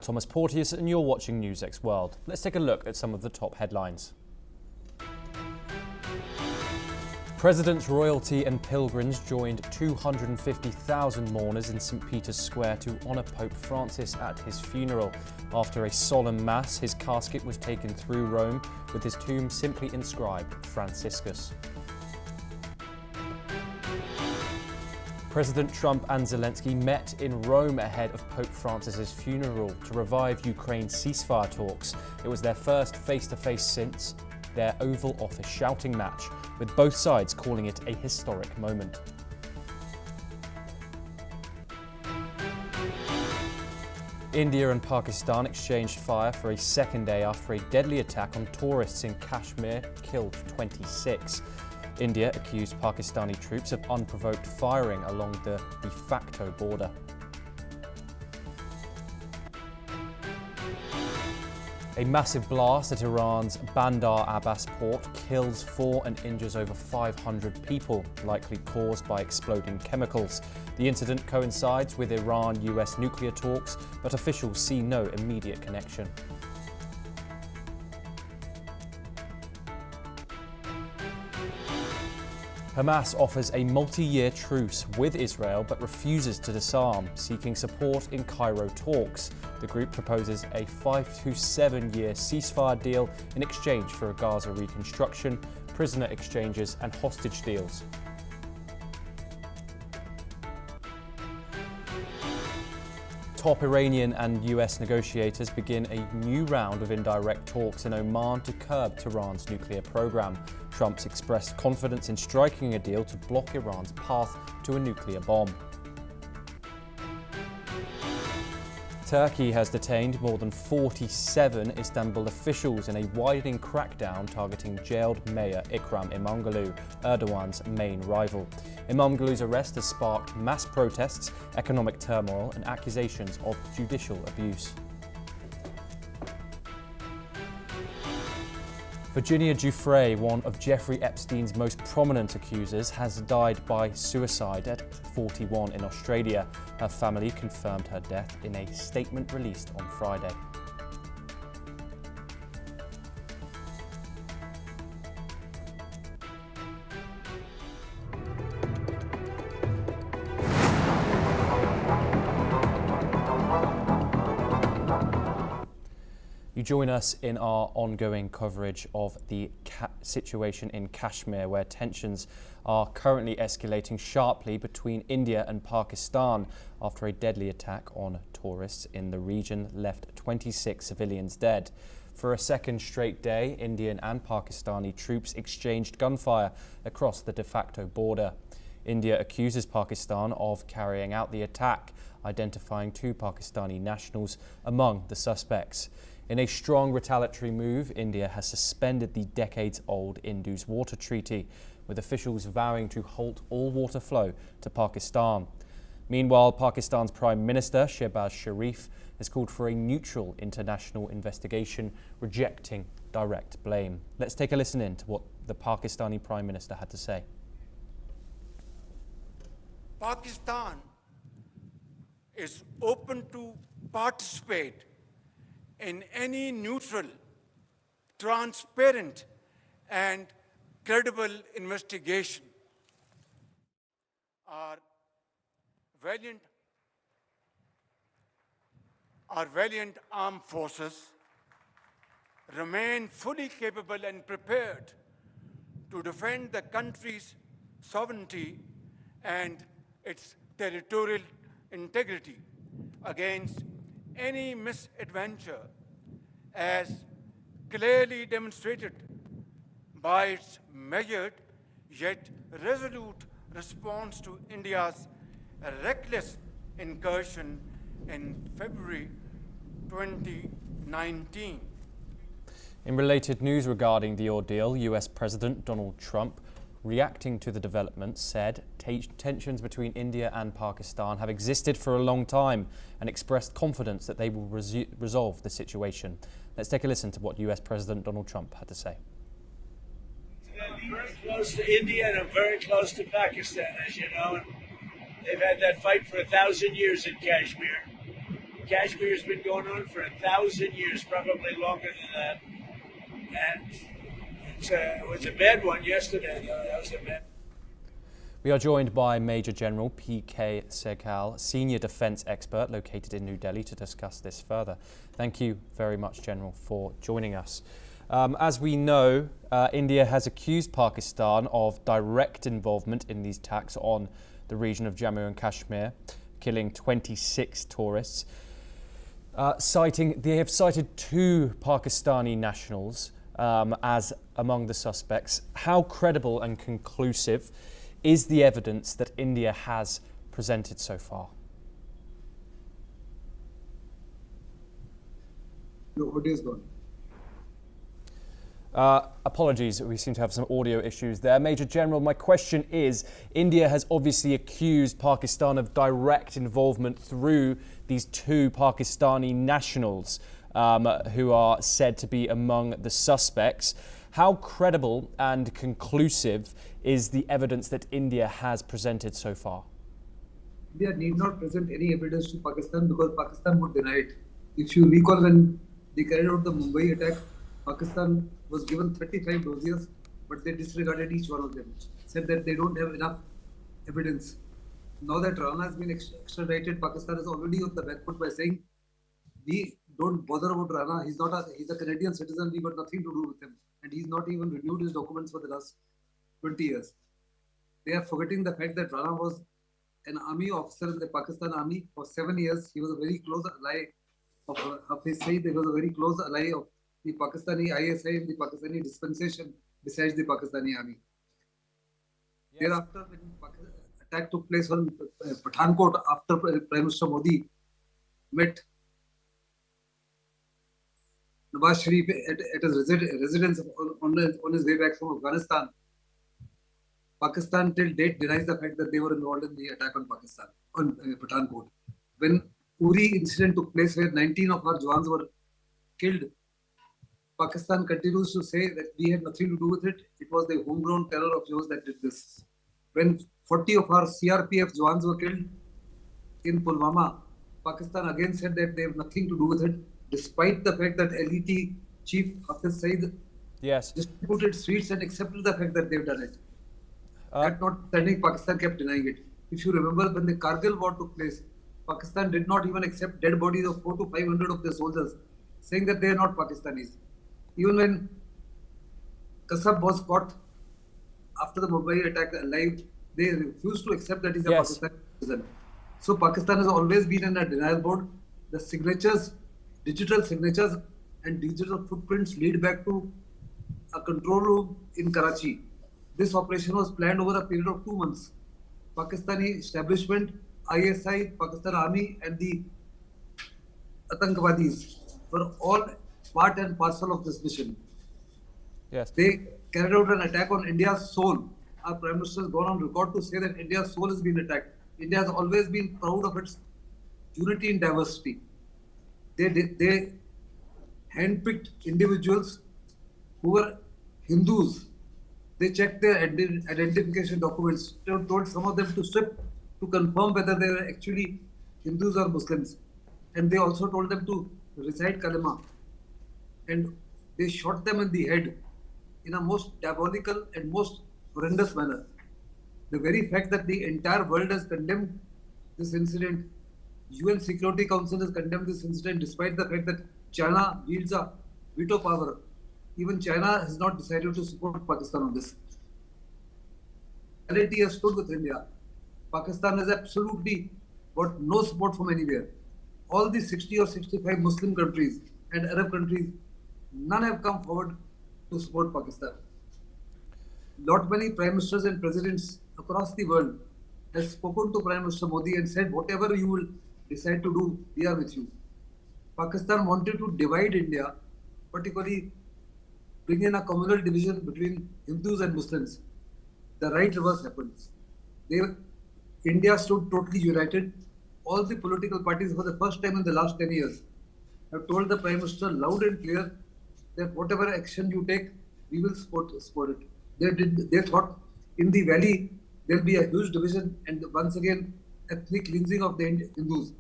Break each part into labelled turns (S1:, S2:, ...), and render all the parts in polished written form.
S1: Thomas Porteous and you're watching NewsX World. Let's take a look at some of the top headlines. President's royalty and pilgrims joined 250,000 mourners in St. Peter's Square to honour Pope Francis at his funeral. After a solemn mass, his casket was taken through Rome with his tomb simply inscribed Franciscus. President Trump and Zelensky met in Rome ahead of Pope Francis's funeral to revive Ukraine's ceasefire talks. It was their first face-to-face since their Oval Office shouting match, with both sides calling it a historic moment. India and Pakistan exchanged fire for a second day after a deadly attack on tourists in Kashmir killed 26. India accused Pakistani troops of unprovoked firing along the de facto border. A massive blast at Iran's Bandar Abbas port kills 4 and injures over 500 people, likely caused by exploding chemicals. The incident coincides with Iran-US nuclear talks, but officials see no immediate connection. Hamas offers a multi-year truce with Israel but refuses to disarm, seeking support in Cairo talks. The group proposes a 5 to 7 year ceasefire deal in exchange for a Gaza reconstruction, prisoner exchanges and hostage deals. Top Iranian and US negotiators begin a new round of indirect talks in Oman to curb Tehran's nuclear program. Trump's expressed confidence in striking a deal to block Iran's path to a nuclear bomb. Turkey has detained more than 47 Istanbul officials in a widening crackdown targeting jailed Mayor Ekrem İmamoğlu, Erdogan's main rival. İmamoğlu's arrest has sparked mass protests, economic turmoil and accusations of judicial abuse. Virginia Giuffre, one of Jeffrey Epstein's most prominent accusers, has died by suicide at 41 in Australia. Her family confirmed her death in a statement released on Friday. You join us in our ongoing coverage of the situation in Kashmir, where tensions are currently escalating sharply between India and Pakistan after a deadly attack on tourists in the region left 26 civilians dead. For a second straight day, Indian and Pakistani troops exchanged gunfire across the de facto border. India accuses Pakistan of carrying out the attack, identifying 2 Pakistani nationals among the suspects. In a strong retaliatory move, India has suspended the decades-old Indus Waters Treaty, with officials vowing to halt all water flow to Pakistan. Meanwhile, Pakistan's Prime Minister, Shehbaz Sharif, has called for a neutral international investigation, rejecting direct blame. Let's take a listen in to what the Pakistani Prime Minister had to say.
S2: Pakistan is open to participate in any neutral, transparent and credible investigation. Our valiant armed forces remain fully capable and prepared to defend the country's sovereignty and its territorial integrity against any misadventure, as clearly demonstrated by its measured yet resolute response to India's reckless incursion in February 2019.
S1: In related news regarding the ordeal, US President Donald Trump, reacting to the developments, said tensions between India and Pakistan have existed for a long time and expressed confidence that they will resolve the situation. Let's take a listen to what US President Donald Trump had to say.
S3: I'm very close to India and I'm very close to Pakistan, as you know. And they've had that fight for 1,000 years in Kashmir. Kashmir has been going on for 1,000 years, probably longer than that. And it was a bad one yesterday. That was a bad.
S1: We are joined by Major General P.K. Sehgal, Senior Defence Expert located in New Delhi, to discuss this further. Thank you very much, General, for joining us. As we know, India has accused Pakistan of direct involvement in these attacks on the region of Jammu and Kashmir, killing 26 tourists. They have cited 2 Pakistani nationals as among the suspects. How credible and conclusive is the evidence that India has presented so far?
S4: The audio is gone.
S1: Apologies, we seem to have some audio issues there. Major General, my question is, India has obviously accused Pakistan of direct involvement through these 2 Pakistani nationals who are said to be among the suspects. How credible and conclusive is the evidence that India has presented so far?
S4: India need not present any evidence to Pakistan because Pakistan would deny it. If you recall, when they carried out the Mumbai attack, Pakistan was given 35 dossiers, but they disregarded each one of them, said that they don't have enough evidence. Now that Rana has been extradited, Pakistan is already on the back foot by saying, we don't bother about Rana, he's a Canadian citizen, we got nothing to do with him. And he's not even renewed his documents for the last 20 years. They are forgetting the fact that Rana was an army officer in the Pakistan army for 7 years. He was a very close ally of his side. He was a very close ally of the Pakistani ISI and the Pakistani dispensation besides the Pakistani army. Yes. Thereafter, when the attack took place on Pathankot, after Prime Minister Modi met Nawaz Sharif at his residence on his way back from Afghanistan, Pakistan till date denies the fact that they were involved in the attack on Pakistan, on Pathankot. When Uri incident took place where 19 of our Jawans were killed, Pakistan continues to say that we had nothing to do with it. It was the homegrown terror of yours that did this. When 40 of our CRPF Jawans were killed in Pulwama, Pakistan again said that they have nothing to do with it, despite the fact that LET Chief Hafiz Saeed distributed sweets and accepted the fact that they've done it. That notwithstanding, Pakistan kept denying it. If you remember, when the Kargil war took place, Pakistan did not even accept dead bodies of 400 to 500 of their soldiers, saying that they are not Pakistanis. Even when Kasab was caught after the Mumbai attack alive, they refused to accept that he's a Pakistani citizen. So Pakistan has always been in a denial mode. The signatures, digital signatures and digital footprints lead back to a control room in Karachi. This operation was planned over a period of 2 months. Pakistani establishment, ISI, Pakistan Army and the Atankwadis were all part and parcel of this mission.
S1: Yes.
S4: They carried out an attack on India's soul. Our Prime Minister has gone on record to say that India's soul has been attacked. India has always been proud of its unity in diversity. They handpicked individuals who were Hindus. They checked their identification documents, told some of them to strip to confirm whether they were actually Hindus or Muslims. And they also told them to recite Kalima. And they shot them in the head in a most diabolical and most horrendous manner. The very fact that the entire world has condemned this incident, UN Security Council has condemned this incident despite the fact that China wields a veto power. Even China has not decided to support Pakistan on this. Reality has stood with India. Pakistan has absolutely got no support from anywhere. All the 60 or 65 Muslim countries and Arab countries, none have come forward to support Pakistan. Not many prime ministers and presidents across the world have spoken to Prime Minister Modi and said, whatever you will decide to do, we are with you. Pakistan wanted to divide India, particularly bring in a communal division between Hindus and Muslims. The right reverse happened. India stood totally united. All the political parties for the first time in the last 10 years have told the Prime Minister loud and clear that whatever action you take, we will support it. They thought in the valley there will be a huge division and once again ethnic cleansing of the Hindus.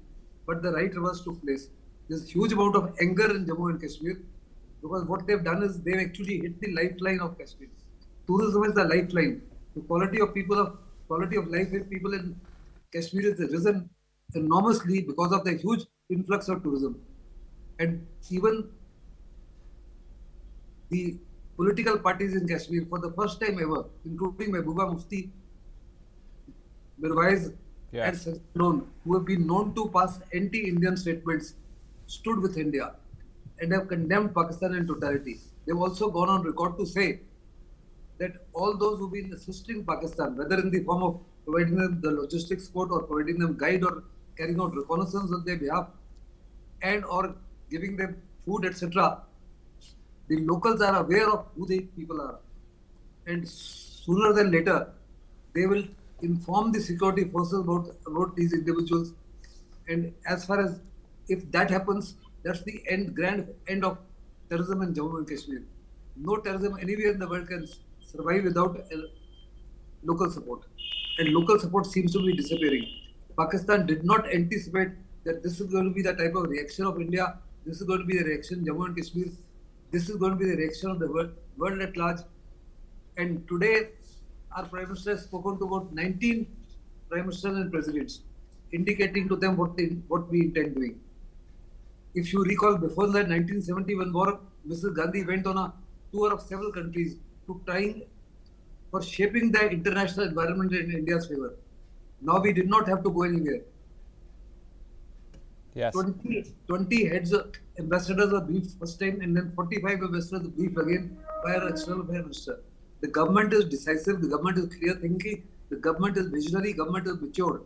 S4: but the right reverse took place. There's huge amount of anger in Jammu and Kashmir because what they've done is they've actually hit the lifeline of Kashmir. Tourism is the lifeline. The quality of life of people in Kashmir has risen enormously because of the huge influx of tourism. And even the political parties in Kashmir, for the first time ever, including Mehbooba Mufti, Mirwais, and Sajid, who have been known to pass anti-Indian statements, stood with India and have condemned Pakistan in totality. They've also gone on record to say that all those who've been assisting Pakistan, whether in the form of providing them the logistics support or providing them guide or carrying out reconnaissance on their behalf and or giving them food, etc., the locals are aware of who the people are. And sooner than later, they will inform the security forces about these individuals. And as far as if that happens, that's the grand end of terrorism in Jammu and Kashmir. No terrorism anywhere in the world can survive without local support. And local support seems to be disappearing. Pakistan did not anticipate that this is going to be the type of reaction of India. This is going to be the reaction of Jammu and Kashmir. This is going to be the reaction of the world at large. And today, our Prime Minister has spoken to about 19 Prime Ministers and Presidents, indicating to them what we intend doing. If you recall, before the 1971 war, Mrs. Gandhi went on a tour of several countries to trying for shaping the international environment in India's favor. Now we did not have to go anywhere.
S1: Yes.
S4: 20 heads, ambassadors were briefed first time, and then 45 ambassadors briefed again by our External Affairs Minister. The government is decisive, the government is clear thinking, the government is visionary, government is matured.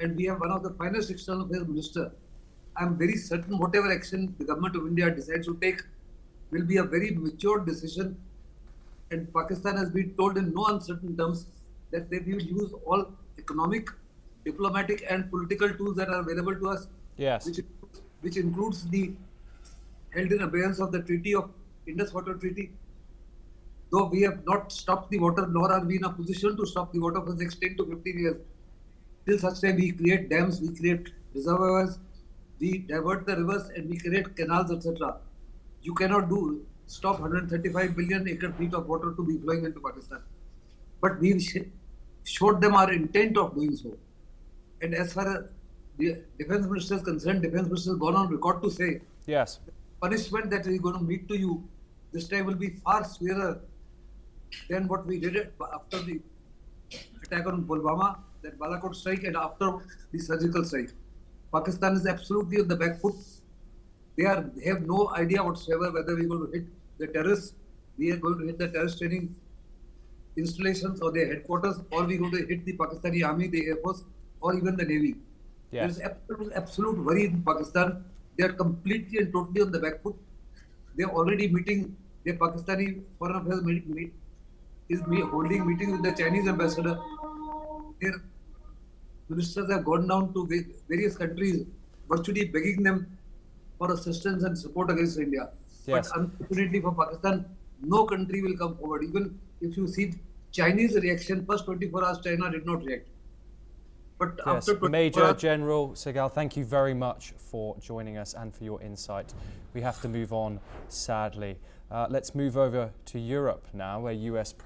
S4: And we have one of the finest External Affairs Minister. I'm very certain whatever action the government of India decides to take will be a very matured decision. And Pakistan has been told in no uncertain terms that they will use all economic, diplomatic and political tools that are available to us.
S1: Yes.
S4: Which includes the held in abeyance of the treaty of Indus Waters Treaty. Though we have not stopped the water, nor are we in a position to stop the water for the next 10 to 15 years. Till such time we create dams, we create reservoirs, we divert the rivers and we create canals, etc. You cannot stop 135 billion acre feet of water to be flowing into Pakistan. But we showed them our intent of doing so. And as far as the Defence Minister is concerned, Defence Minister has gone on record to say,
S1: yes,
S4: the punishment that we are going to meet to you this time will be far severer than what we did after the attack on Pulwama, that Balakot strike, and after the surgical strike. Pakistan is absolutely on the back foot. They have no idea whatsoever whether we are going to hit the terrorists, we are going to hit the terrorist training installations or their headquarters, or we are going to hit the Pakistani Army, the Air Force, or even the Navy.
S1: yes.
S4: There is absolute worry in Pakistan. They are completely and totally on the back foot. They are already meeting, the Pakistani Foreign Affairs is holding meetings with the Chinese ambassador. Their ministers have gone down to various countries, virtually begging them for assistance and support against India.
S1: Yes.
S4: But unfortunately for Pakistan, no country will come forward. Even if you see Chinese reaction, first 24 hours China did not react. But
S1: yes.
S4: after
S1: Major General Sehgal, thank you very much for joining us and for your insight. We have to move on, sadly. Let's move over to Europe now, where US President